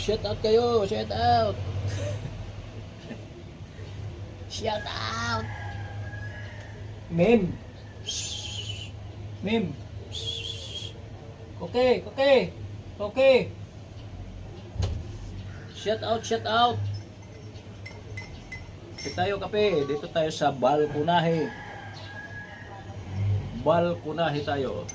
Shout out kayo, shout out. Shout out. Mem. Mem. Okay, okay. Okay. Shout out, shout out. Dito tayo kape, dito tayo sa balkonahe. Balkonahe tayo.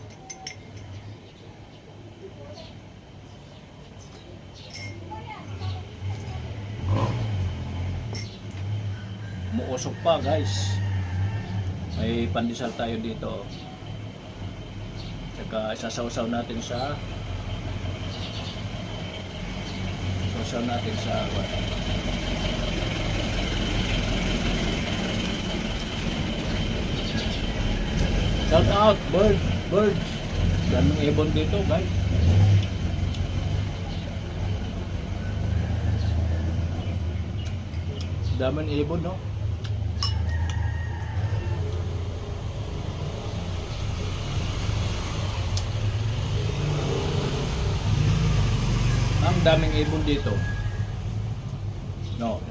Muusok pa guys. May pandesal tayo dito. Tsaka isasaw-saw natin sa shout out birds. Ganong ibon dito guys. Daming ibon no. Ang daming ibon dito. No.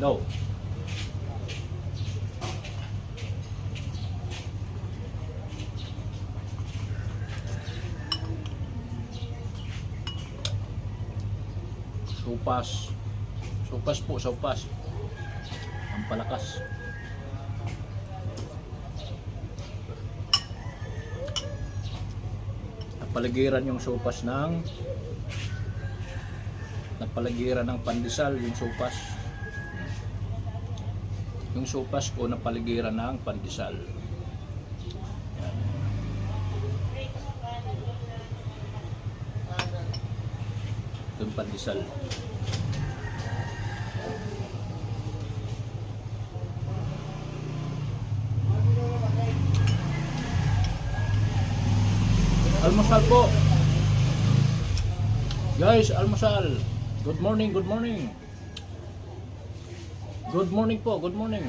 Sopas. Ang palakas. Napaligiran yung sopas napaligiran ng pandesal yung sopas. Yung sopas ko napaligiran ng pandesal. Yan. Yung pandesal. Almusal po. Guys, almusal. Good morning. Good morning po, good morning.